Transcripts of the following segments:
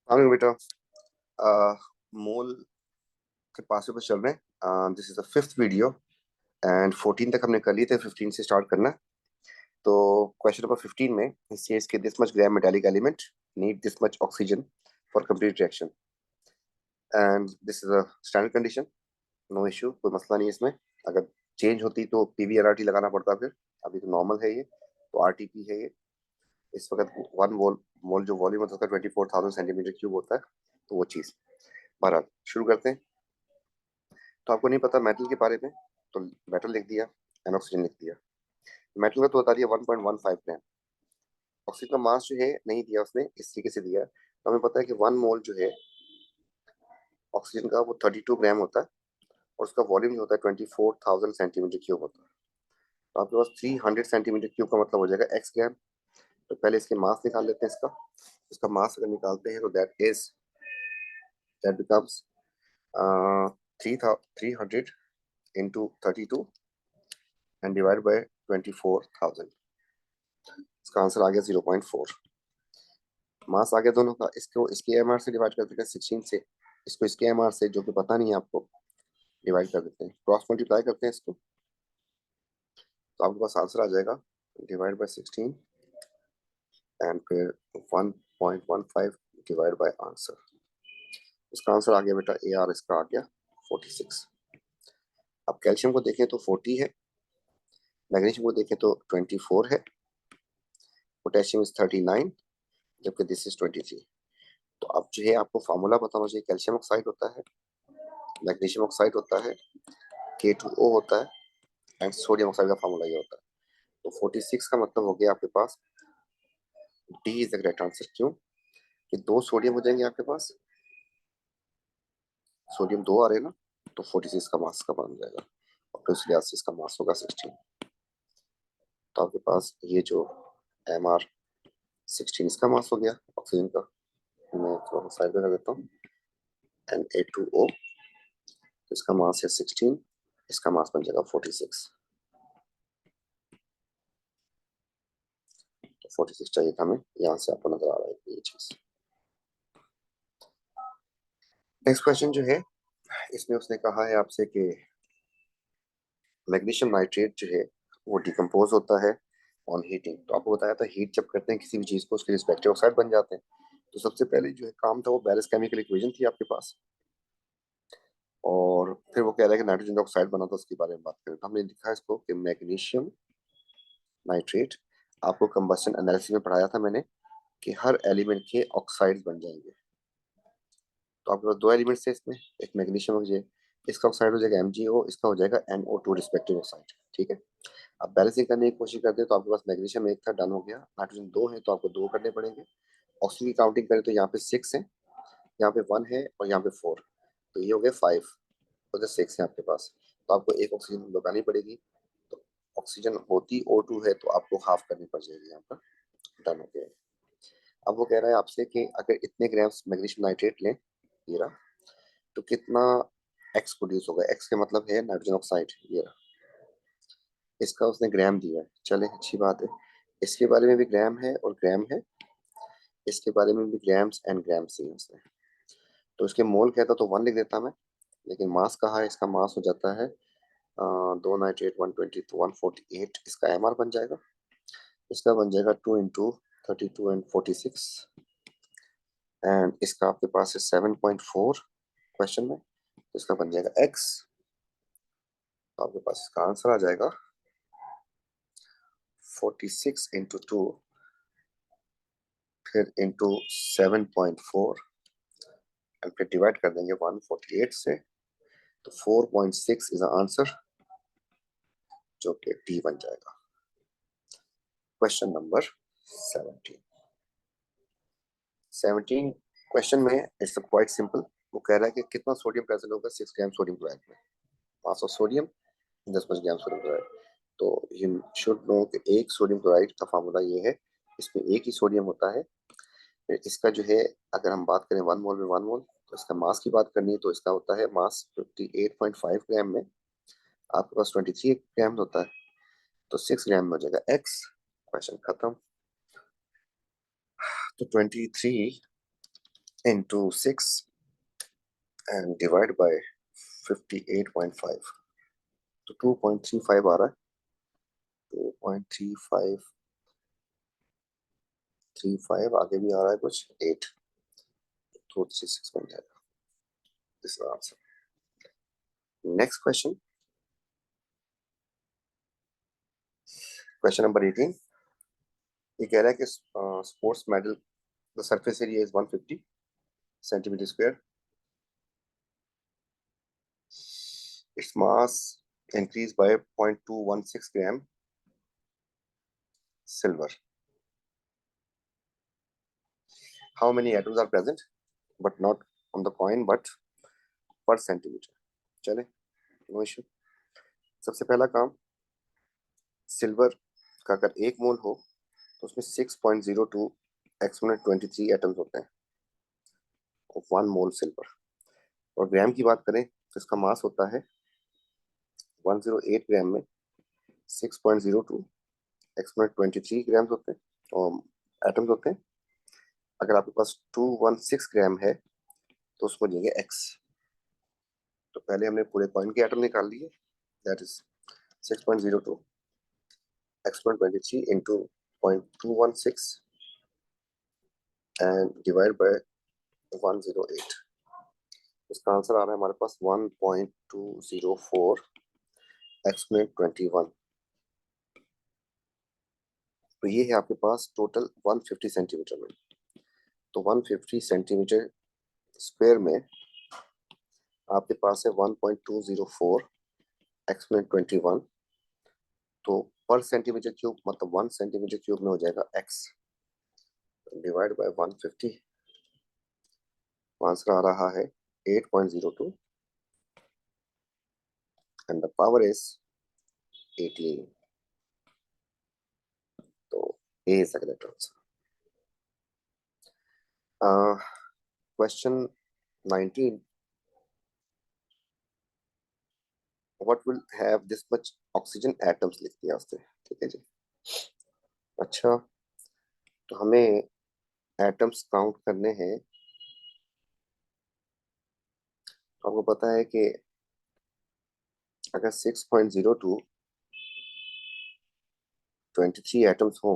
हाँ बेटा, मोल के पास ऊपर चल रहे हैं। This is the fifth video and 14 तक हमने कर लिए थे, 15 से स्टार्ट करना है। तो क्वेश्चन नंबर 15 में इसके this much gram metallic element need this much oxygen for complete reaction and this is a standard condition, no issue, कोई मसला नहीं है इसमें। अगर चेंज होती तो पीवीआरआरटी लगाना पड़ता, फिर अभी तो नॉर्मल है ये, तो आरटीपी है ये। इस वक्त वन मोल जो वॉल्यूम होता है 24,000 सेंटीमीटर क्यूब होता है, तो वो चीज़। बहरहाल शुरू करते हैं। तो आपको नहीं पता मेटल के बारे में, तो मेटल लिख दिया एंड ऑक्सीजन लिख दिया। मेटल का तो बता दिया 1.15 ग्राम। ऑक्सीजन का मास जो है नहीं दिया उसने, इस तरीके से दिया। तो हमें पता है कि 1 मोल जो है ऑक्सीजन का वो 32 ग्राम होता है, और उसका वॉल्यूम जो होता है 24,000 सेंटीमीटर क्यूब होता है। तो आपके पास 300 सेंटीमीटर क्यूब का मतलब हो जाएगा एक्स ग्राम। तो पहले इसके मास निकाल लेते हैं। इसका मास अगर निकालते हैं तो that becomes 300 into 32 and divide by 24,000। इसका आंसर आ गया 0.4। मास आ गया दोनों का। इसको इसके एमआर से डिवाइड कर देते हैं 16 से, इसको इसके एमआर से जो कि पता नहीं है आपको, डिवाइड कर देते हैं, क्रॉस मल्टीप्लाई करते हैं इसको, तो आपके पास आंसर आ जाएगा डिवाइड बाय 16 एंड फिर 1.15 डिवाइड बाय आंसर। इसका आंसर आ गया बेटा ए आर, इसका आ गया 46। अब कैल्शियम को देखें तो 40 है, मैग्नीशियम को देखें तो 24 है, पोटेशियम इज 39, जबकि दिस इज 23। तो अब जो है आपको फार्मूला पता होना चाहिए। कैल्शियम ऑक्साइड होता है, मैग्नीशियम ऑक्साइड होता है, K2O होता है, एंड सोडियम ऑक्साइड का फार्मूला ये होता है। तो 46 का मतलब हो गया आपके पास D is the correct answer. क्यों कि 2 सोडियम हो जाएंगे आपके पास, सोडियम 2 आ रहे हैं ना, तो 46 का मास का बन जाएगा, और फिर उस लिहाज से इसका मास होगा 16। तो आपके पास ये जो Mr16 इसका मास हो गया ऑक्सीजन का, मैं थोड़ा साइड में कर देता हूँ, Na2O, इसका मास है 16, इसका मास बन जाएगा 46। तो 46 चाहिए था हमें, यहाँ से आपको नजर आ रहा है ये चीज। नेक्स्ट क्वेश्चन जो है, इसमें उसने कहा है आपसे कि मैग्नीशियम नाइट्रेट जो है वो डिकम्पोज होता है ऑन हीटिंग। तो आपको बताया था हीट जब करते हैं किसी भी चीज को, उसके रिस्पेक्टिव ऑक्साइड बन जाते हैं। तो सबसे पहले जो है काम था वो बैलेंस केमिकल इक्वेशन थी आपके पास, और फिर वो कह रहा है कि नाइट्रोजन ऑक्साइड बना था, उसके बारे में बात करें। तो हमने लिखा है इसको कि मैग्नीशियम नाइट्रेट, आपको कंबस्शन एनालिसिस में पढ़ाया था मैंने कि हर एलिमेंट के ऑक्साइड बन जाएंगे। तो आपके पास 2 एलिमेंट्स है इसमें, एक मैग्नीशियम हो जाए, इसका ऑक्साइड हो जाएगा MgO, इसका हो जाएगा NO2 रिस्पेक्टिव ऑक्साइड। ठीक है, अब बैलेंसिंग करने की कोशिश करते हैं। तो आपके पास मैग्नीशियम 1 था, डन हो गया। नाइट्रोजन 2 है, तो आपको 2 करने पड़ेंगे। ऑक्सीजन की काउंटिंग करें तो यहाँ पे 6 है, यहाँ पे 1 है, और यहाँ पे 4, तो ये हो गया 5, तो 6 है आपके पास। तो आपको एक ऑक्सीजन लगानी पड़ेगी। तो ऑक्सीजन होती O2 है, तो आपको हाफ करनी पड़ जाएगी यहाँ पर। डन हो गया। अब वो कह रहा है आपसे कि अगर इतने ग्राम मैग्नीशियम नाइट्रेट लें, ये रहा, तो कितना एक्स प्रोड्यूस होगा। एक्स का मतलब है नाइट्रोजन ऑक्साइड, ये रहा। इसका उसने ग्राम दिया है, चले अच्छी बात है। इसके बारे में भी ग्राम है और ग्राम है, इसके बारे में भी ग्राम्स एंड ग्राम्स ही है उसने। तो इसके मोल कहता तो 1 लिख देता मैं, लेकिन मास कहा है, इसका मास हो जाता है 2 नाइट्रेट 120, तो 148 इसका MR बन जाएगा। इसका बन जाएगा 2 इंटू 32 एंड 46, एंड इसका आपके पास है 7.4 क्वेश्चन में, तो इसका बन जाएगा x। तो आपके पास इसका आंसर आ जाएगा 46 इंटू 2 फिर इंटू 7.4 एंड फिर डिवाइड कर देंगे 148 से, तो 4.6 इज आंसर, जो कि डी बन जाएगा। क्वेश्चन नंबर 17 क्वेश्चन में इट्स क्वाइट सिंपल। वो कह रहा है कि कितना सोडियम प्रेजेंट होगा 6 ग्राम सोडियम क्लोराइड में। Mass of sodium 10 gram sodium chloride. तो यू शुड नो कि एक सोडियम क्लोराइड का फार्मूला ये है, इसमें एक ही सोडियम होता है। फिर इसका जो है, अगर हम बात करें 1 मोल में 1 मोल, तो इसका मास की बात करनी है तो इसका होता है मास 58.5 ग्राम में, आपके पास 23 ग्राम होता है, तो 6 ग्राम में हो जाएगा एक्स। क्वेश्चन खत्म। तो 23 into 6 and divide by 58.5, तो 2.35 आ रहा है, 2.3535, आगे भी आ रहा है कुछ 8, तो 36 बन जाएगा this answer. Next question, question number 18। ये कह रहा है कि sports medal the surface area is 150 centimetre square, its mass increased by 0.216 gram silver. How many atoms are present but not on the coin but per centimeter? चले, no issue. सबसे पहला काम, silver का अगर 1 मोल हो तो उसमें 6.02 एक्सपोनेंट 23 एटम्स होते हैं ऑफ 1 मोल सिल्वर। और ग्राम की बात करें तो इसका मास होता है 108 ग्राम में 6.02 एक्सपोनेंट 23 ग्राम्स होते हैं और एटम्स होते हैं। अगर आपके पास 216 ग्राम है तो उसको देंगे एक्स। तो पहले हमने पूरे कॉइन के एटम निकाल लिए, that is 6.02 exponent 23 into 0.216 and divide by 108। इसका आंसर आ रहा है हमारे पास 1.204 एक्सपोनेंट 21। तो ये है आपके पास टोटल 150 सेंटीमीटर में। तो 150 सेंटीमीटर स्क्वायर में आपके पास है 1.204 एक्सपोनेंट 21। तो पर सेंटीमीटर क्यूब मतलब 1 सेंटीमीटर क्यूब में हो जाएगा x डिवाइड बाय 150। आंसर आ रहा है 8.02 एंड द पावर इज 18। तो A is the correct answer. Question 19, what will have this much oxygen atoms लिख दिया उसने, ठीक है जी। अच्छा, तो हमें एटम्स काउंट करने हैं। आपको पता है कि अगर 6.02 23 एटम्स हो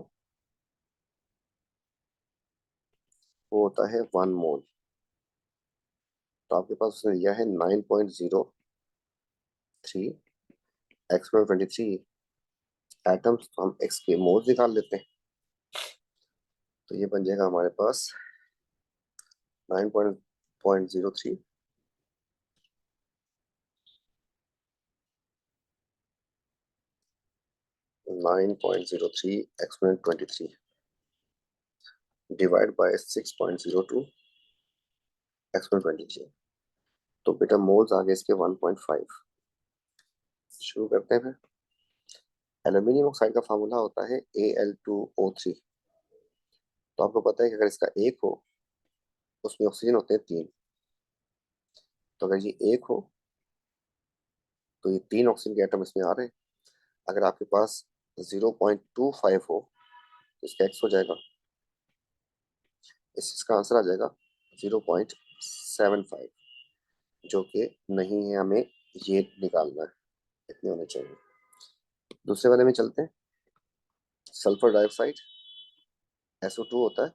वो होता है 1 मोल। तो आपके पास उसने दिया है 9.03 एक्सपोनेंट 23 एटम्स, तो हम एक्स के मोल्स निकाल लेते हैं। तो ये बन जाएगा हमारे पास 9.03 9.03 एक्सपोनेंट 23 डिवाइड बाय 6.02 एक्सपोनेंट 23। तो बेटा मोल्स आ गए इसके 1.5। शुरू करते हैं फिर। एल्यूमिनियम ऑक्साइड का फार्मूला होता है Al2O3। तो आपको पता है कि अगर इसका एक हो उसमें ऑक्सीजन होते हैं 3। तो अगर ये एक हो तो ये 3 ऑक्सीजन के एटम इसमें आ रहे हैं। अगर आपके पास 0.25 हो तो इसका एक्स हो जाएगा, इसका आंसर आ जाएगा 0.75, जो कि नहीं है, हमें ये निकालना है, इतने होने चाहिए। दूसरे वाले में चलते हैं। सल्फर डाइऑक्साइड SO2 होता है,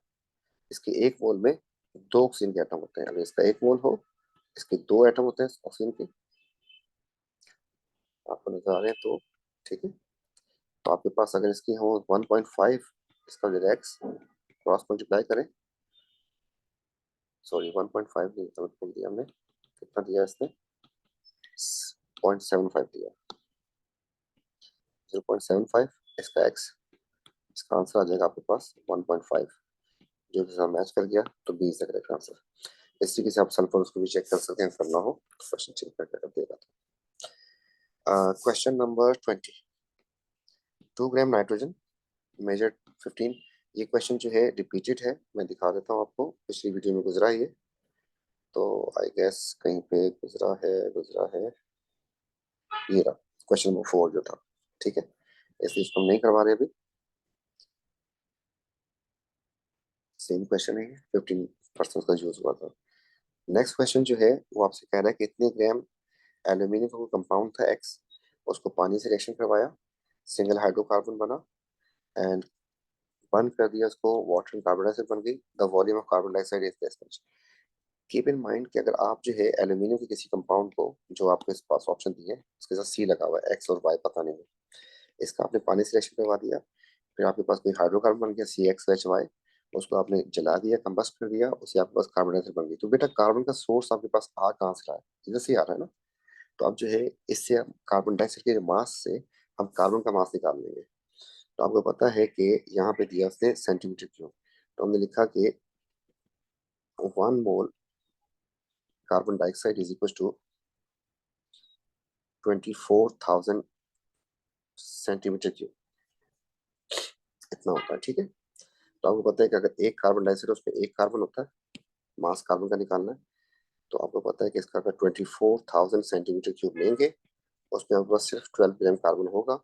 इसके 1 मोल में 2 ऑक्सीजन के एटम होते हैं। अगर इसका 1 मोल हो इसके 2 एटम होते हैं ऑक्सीजन के, आपको नजर आ रहे हैं तो ठीक है। तो आपके पास अगर इसकी हो 1.5, इसका एक्स क्रॉस मल्टीप्लाई करें, सॉरी 1.5 नहीं गलत बोल दिया हमने, कितना दिया इसने 0.75 दिया, 0.75 इसका एक्स, इसका आंसर आ जाएगा आपके पास 1.5, जो कि मैच कर गया तो B is the correct answer. इस तरीके से आप सल्फर उसको भी चेक कर सकते हैं, करना हो तो क्वेश्चन चेक करके कर देगा। Question number 20, 2 gram nitrogen measure 15। ये क्वेश्चन जो है रिपीटेड है, मैं दिखा देता हूँ आपको, पिछली वीडियो में गुजरा है ये, तो आई गेस कहीं पे गुजरा है ये रहा क्वेश्चन नंबर 4 जो था, ठीक है। इसलिए इसको हम नहीं करवा रहे अभी। सेम क्वेश्चन है, 15% का यूज हुआ था। नेक्स्ट क्वेश्चन जो है वो आपसे कह रहा है कि इतने ग्राम एल्यूमिनियम का कंपाउंड था एक्स, उसको पानी से रिएक्शन करवाया, सिंगल हाइड्रोकार्बन बना एंड बंद कर दिया उसको, वाटर एंड कार्बन डाइऑक्साइड बन गई, the volume of carbon dioxide is this much. Keep in mind कि अगर आप जो है एल्यूमिनियम के किसी कंपाउंड को, जो आपके पास ऑप्शन दी है उसके साथ सी लगा हुआ है, एक्स और वाई पता नहीं है, इसका आपने पानी से रिएक्शन करवा दिया, फिर आपके पास कोई हाइड्रोकार्बन बन गया CXHY, उसको आपने जला दिया, कंबस्ट कर दिया, उससे आपके पास कार्बन डाइऑक्साइड बन गई। तो बेटा कार्बन का सोर्स आपके पास आ कहाँ से रहा है? इधर से आ रहा है ना। तो अब जो है इससे हम कार्बन डाइऑक्साइड के मास से हम कार्बन का मास निकाल लेंगे। तो आपको पता है कि यहाँ पे दिया उसने सेंटीमीटर क्यूब, तो हमने लिखा कि 1 mole carbon dioxide is equal to 24,000 centimetre cube, इतना होता है। ठीक है, तो आपको पता है कि अगर एक कार्बन डाइऑक्साइड उसमें एक कार्बन होता है, मास कार्बन का निकालना है, तो आपको पता है कि इसका अगर 24,000 सेंटीमीटर क्यूब लेंगे, उसमें आपके पास सिर्फ 12 ग्राम कार्बन होगा।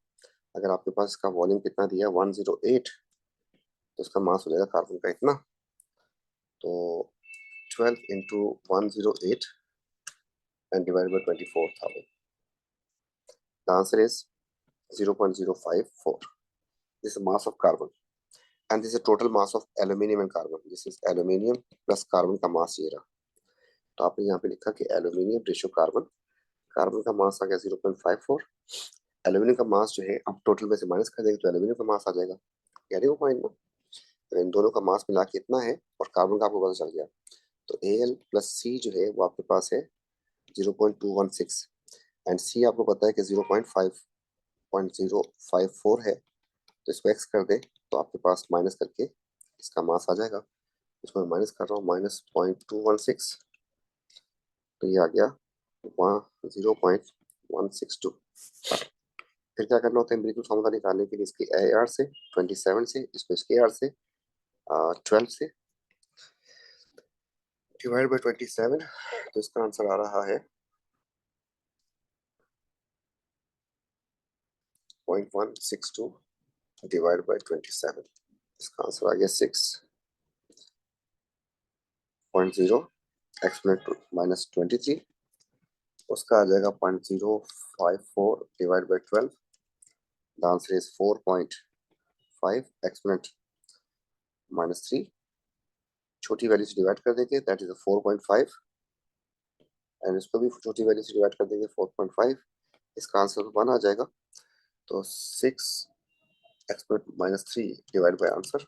अगर आपके पास इसका वॉल्यूम कितना दिया 108, तो इसका मास हो जाएगा कार्बन का इतना। तो 12 into 108 and divide by 24,000, the answer is 0.054. This is mass of carbon and this is total mass of aluminium and carbon. This is aluminium plus carbon का मास ये रहा। तो आपने यहाँ पे लिखा कि एल्यूमिनियम रेशियो कार्बन, कार्बन का मास आ गया 0.54, एल्यूमिनियम का मास जो है आप टोटल में से माइनस कर देंगे तो एल्यूमिनियम का मास आ जाएगा। कह रहे हो पॉइंट में, तो इन दोनों का मास मिला के इतना है और कार्बन का आपको पता चल गया। तो Al प्लस सी जो है वो आपके पास है 0.216 एंड सी आपको पता है कि 0.054 है। तो इसको एक्स कर दे तो आपके पास माइनस करके इसका मास आ जाएगा। इसको मैं माइनस कर रहा हूँ, -0.216, तो ये आ गया 0.162। फिर क्या करना होता है एम्पिरिकल फार्मूला निकालने के लिए, इसके AR से 27 से, इसको इसके AR से 12 से डिवाइड बाई 27, तो इसका आंसर आ रहा है 0.162 डिवाइड बाई 27, इसका आंसर आ गया 6.0 एक्सपोनेंट -23, उसका आ जाएगा 0.054 divide by 12, the answer is 4.5 exponent -3, छोटी वैल्यू से डिवाइड कर देंगे दैट इज 4.5 एंड इसको भी छोटी वैल्यू से डिवाइड कर देंगे 4.5, इसका आंसर 1 आ जाएगा। तो 6 एक्सपोनेंट -3 डिवाइड बाय आंसर,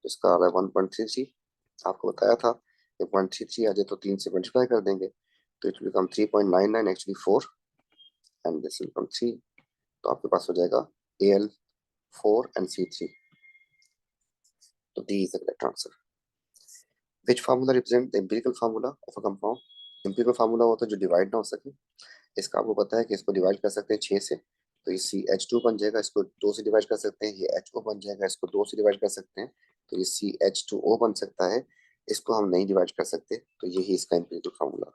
इसका आ रहा है 1.33। आपको बताया था कि 0.33 आ जाए तो 3 से मल्टीप्लाई कर देंगे तो it will become 3.99, actually 4 and this will become 3। तो आपके पास हो जाएगा Al4 एंड C3। तो D is the correct answer. Which formula represent the empirical formula of a compound? empirical formula होता है जो डिवाइड ना हो सके। इसका आपको पता है कि इसको डिवाइड कर सकते हैं 6 से, तो ये CH2 बन जाएगा, इसको 2 से डिवाइड कर सकते हैं, ये HO बन जाएगा, इसको 2 से डिवाइड कर सकते हैं, तो ये CH2O बन सकता है, इसको हम नहीं डिवाइड कर सकते, तो यही इसका empirical formula.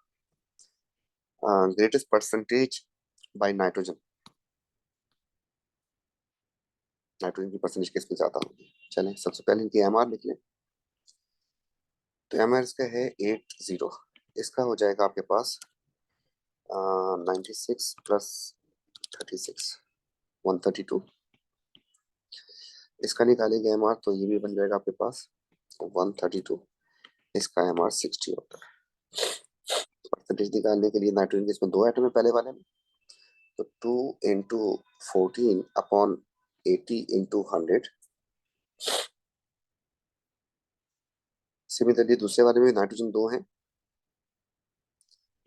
Greatest percentage by nitrogen, nitrogen की परसेंटेज किस पे ज्यादा होगी? चलें सबसे पहले इनकी MR लिख लें। तो MR इसका है 80, इसका हो जाएगा आपके पास 96 प्लस 36 132। इसका निकालेंगे MR तो ये भी बन जाएगा आपके पास 132, इसका MR 60 होता है। परसेंटेज निकालने के लिए नाइट्रोजन के इसमें 2 एटम है पहले वाले में, तो 2 इंटू 14 अपॉन 80 इंटू 100। सिमिलरली दूसरे वाले में नाइट्रोजन 2 है,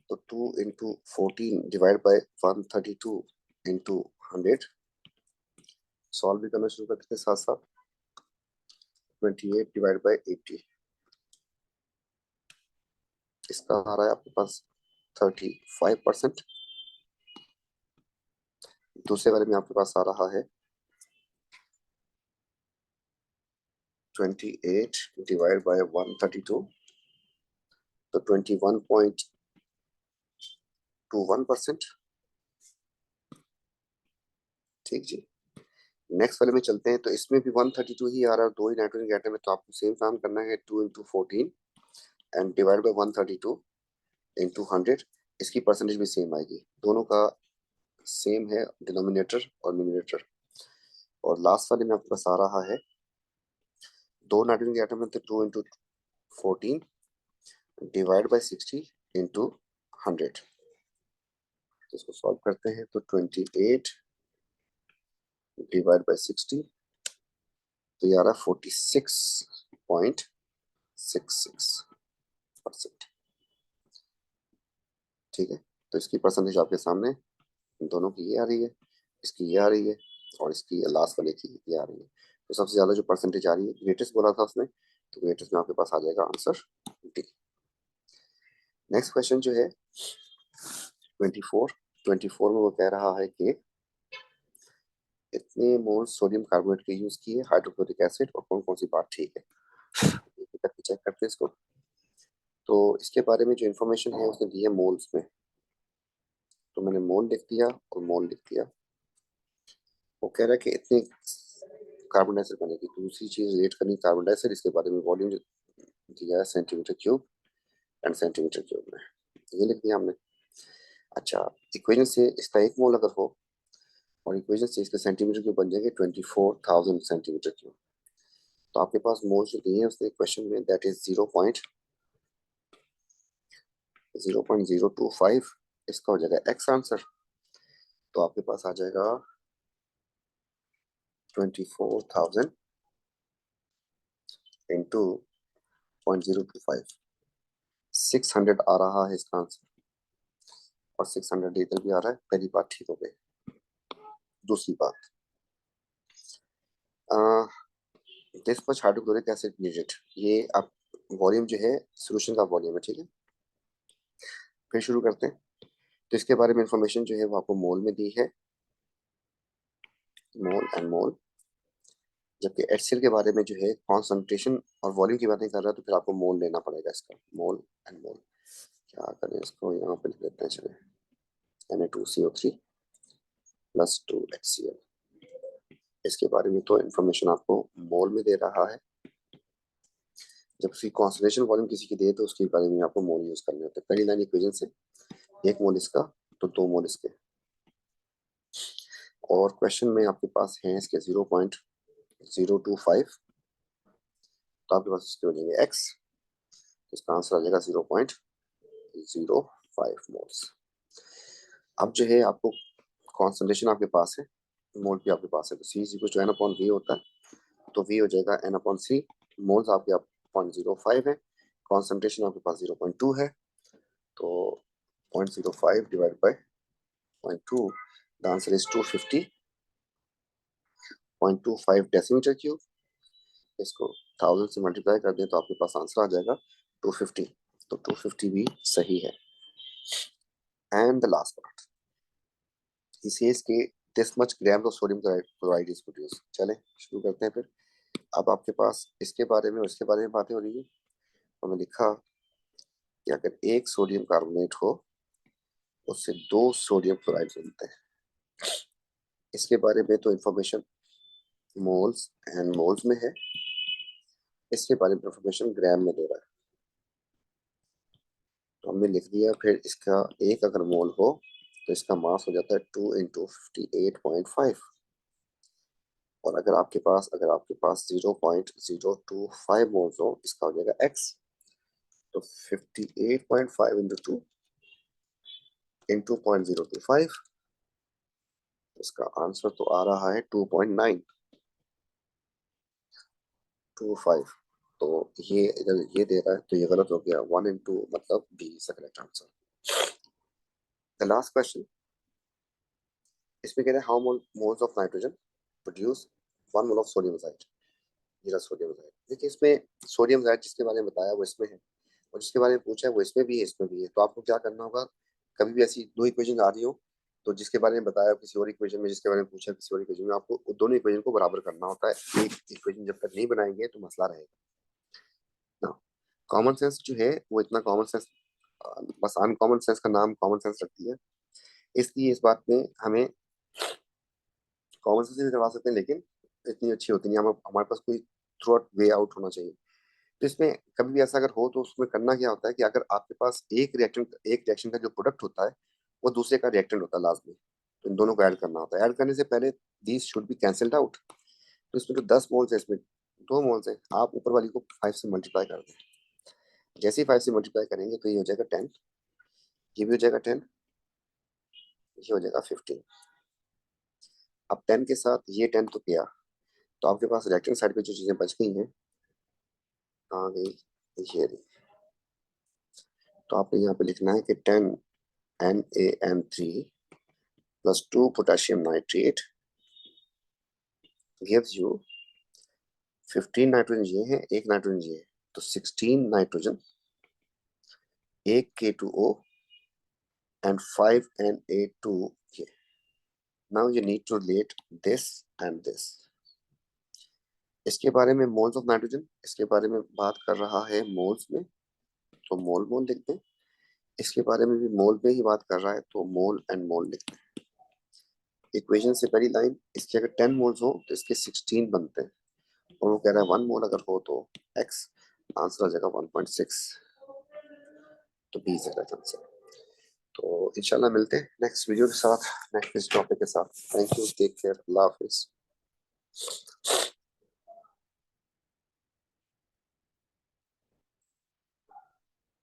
तो 2 into 14 divide by 132 into 100। Solve भी करना शुरू करते हैं साथ साथ, 28 डिवाइड बाई 80, इसका आ रहा है आपके पास 35%। दूसरे वाले में आपके पास आ रहा है 28 डिवाइड बाय 132, तो 21.21%। ठीक जी, नेक्स्ट वाले में चलते हैं, तो इसमें भी 132 ही आ रहा है, दो ही नाइट्रोजन के एटम है, तो आपको सेम काम करना है, 2 × 14 एंड डिवाइड बाई 132 × 100। इसकी परसेंटेज भी सेम आएगी, दोनों का सेम है डिनोमिनेटर और न्यूमरेटर। और लास्ट वाले में आपके पास आ रहा है, दो नाइट्रोजन के एटम है, तो 2 × 14 डिवाइड बाई 60 × 100। तो इसको सॉल्व करते हैं, तो 28 डिवाइड बाई 60, तो ये आ रहा है 46.66%। ठीक है, तो इसकी परसेंटेज आपके सामने, दोनों की ये आ रही है, इसकी ये आ रही है, और इसकी लास्ट वाले की ये आ रही है। तो सबसे ज्यादा जो परसेंटेज आ रही है, ग्रेटेस्ट बोला था उसने, तो ग्रेटेस्ट में आपके पास आ जाएगा आंसर डी। नेक्स्ट क्वेश्चन जो है 24 में वो कह रहा है कि इतने मोल सोडियम कार्बोनेट के यूज किए हाइड्रोक्लोरिक एसिड, और कौन कौन सी बात ठीक है, चेक करते हैं इसको। तो इसके बारे में जो इन्फॉर्मेशन है उसने दी है मोल्स में, तो मैंने मोल लिख दिया और मोल लिख दिया। वो कह रहा है कि इतने कार्बन डाइऑक्साइड बनेगी। दूसरी चीज रेट करनी कार्बन डाइऑक्साइड, इसके बारे में वॉल्यूम दिया है centimetre cube and centimetre cube में, ये लिख दिया हमने। अच्छा, इक्वेशन से इसका एक मोल अगर हो और इक्वेशन से इसके सेंटीमीटर क्यूब बन जाएंगे 24,000 सेंटीमीटर क्यूब। तो आपके पास मोल जो दिए हैं उसने क्वेश्चन में, दैट इज 0.025, इसका हो जाएगा एक्स आंसर। तो आपके पास आ जाएगा 24,000 इंटू 0.025, 600 आ रहा है इसका आंसर, और 600 इधर भी आ रहा है। पहली बात ठीक हो गई। दूसरी बात, this much hydrochloric acid needed, ये आप वॉल्यूम जो है सोल्यूशन का वॉल्यूम है, ठीक है। फिर शुरू करते हैं, तो इसके बारे में इंफॉर्मेशन जो है वो आपको मोल में दी है, मोल एंड मोल। जबकि HCl के बारे में जो है कॉन्सेंट्रेशन और वॉल्यूम की बातें कर रहा है, तो फिर आपको मोल लेना पड़ेगा इसका, मोल एंड मोल। क्या करें इसको, यहाँ पे लिख देते हैं, चले Na2CO3 + 2HCl। इसके बारे में तो इंफॉर्मेशन आपको मोल में दे रहा है, जब उसकी कॉन्सेंट्रेशन वॉल्यूम किसी की दे तो उसके बारे में आपको मोल यूज करने होते हैं। पहली लाइन इक्वेशन से, एक मोल इसका तो 2 मोल इसके। और क्वेश्चन में आपके पास है इसके 0.025, तो आपके पास इसके हो जाएंगे एक्स, इसका आंसर आ जाएगा 0.05 मोल्स। अब जो है आपको कॉन्सेंट्रेशन आपके पास है, मोल भी आपके पास है, तो C = N/V होता है, तो V हो जाएगा N/C। मोल्स आपके 0.05 है, कॉन्सेंट्रेशन आपके पास 0.2 है, तो 0.05 divide by 0.2, the answer is 250.25 decimetre cube. इसको 1000 से मल्टीप्लाई कर दें तो आपके पास आंसर आ जाएगा 250, तो 250 भी सही है। And the last part, he says कि this much grams of sodium chloride is produced। चलें शुरू करते हैं फिर। अब आपके पास इसके बारे में और इसके बारे में बातें हो रही है, तो मैं लिखा कि अगर एक सोडियम कार्बोनेट हो उससे 2 सोडियम क्लोराइड बनते हैं। इसके बारे में तो इंफॉर्मेशन मोल्स एंड मोल्स में है, इसके बारे में इंफॉर्मेशन ग्राम में दे रहा है, तो हमने लिख दिया। फिर इसका एक अगर मोल हो तो इसका मास हो जाता है 2 × 58.5, और अगर आपके पास 0.025 मोल्स हो, इसका हो जाएगा x, तो 58.5 × 2 × 0.025, इसका आंसर तो आ रहा है 2.925। तो ये इधर ये दे रहा है, तो ये गलत हो गया, 1 × मतलब B is the correct answer. The last question, इसमें कह रहे हैं how moles of nitrogen produce 1 mole of sodium iodide. ये सोडियम आयोडाइड, देखिए इसमें सोडियम आयोडाइड जिसके बारे में बताया वो इसमें है, और जिसके बारे में पूछा है वो इसमें भी है, इसमें भी है। तो आपको क्या करना होगा, कभी भी ऐसी दो इक्वेशन आ रही हो, तो जिसके बारे में बताया किसी और इक्वेशन में, जिसके बारे में पूछा किसी और इक्वेशन में, आपको दोनों इक्वेशन को बराबर करना होता है। एक इक्वेशन जब तक नहीं बनाएंगे तो मसला रहेगा ना। कॉमन सेंस जो है वो इतना कॉमन सेंस, बस अनकॉमन सेंस का नाम कॉमन सेंस रखती है, इसलिए इस बात में हमें कॉमन सेंस से भी करवा सकते हैं, लेकिन इतनी अच्छी होती नहीं, हमारे पास कोई थ्रू आउट वे आउट होना चाहिए। तो इसमें कभी भी ऐसा अगर हो तो उसमें करना क्या होता है कि अगर आपके पास एक रिएक्शन का जो प्रोडक्ट होता है वो दूसरे का रिएक्टेंट होता है लास्ट में, तो इन दोनों को ऐड करना होता है। ऐड करने से पहले these should be cancelled out. तो इसमें जो 10 मोल्स है, इसमें 2 मोल्स है, आप ऊपर वाली को 5 से मल्टीप्लाई कर दें। जैसे ही 5 से मल्टीप्लाई करेंगे तो ये हो जाएगा 10, ये भी हो जाएगा 10, ये हो जाएगा 15। अब 10 के साथ ये 10 तो किया, तो आपके पास रिएक्टेंट साइड पे जो चीजें बच गई हैं आ गई, ये रही। तो आपने यहाँ पे लिखना है कि 10 NaN3 plus 2 potassium nitrate gives you 15 nitrogen ये है, एक नाइट्रोजन ये है, तो 16 नाइट्रोजन, एक K2O and 5 Na2 ये। Now you need to relate this and this. इसके बारे में मोल्स ऑफ नाइट्रोजन, इसके बारे में बात कर रहा है मोल्स में, तो मोल मोल लिखते हैं। इसके बारे में भी मोल में ही बात कर रहा है, तो मोल एंड मोल लिखते हैं। इक्वेशन से पहली लाइन, इसके अगर 10 मोल्स हो तो इसके 16 बनते हैं, और वो कह रहा है 1 मोल अगर हो तो x, आंसर आ जाएगा 1.6, तो बी इज राइट आंसर। तो इंशाल्लाह मिलते हैं नेक्स्ट वीडियो के साथ, नेक्स्ट टॉपिक के साथ। थैंक यू, टेक केयर, अल्लाह हाफिज।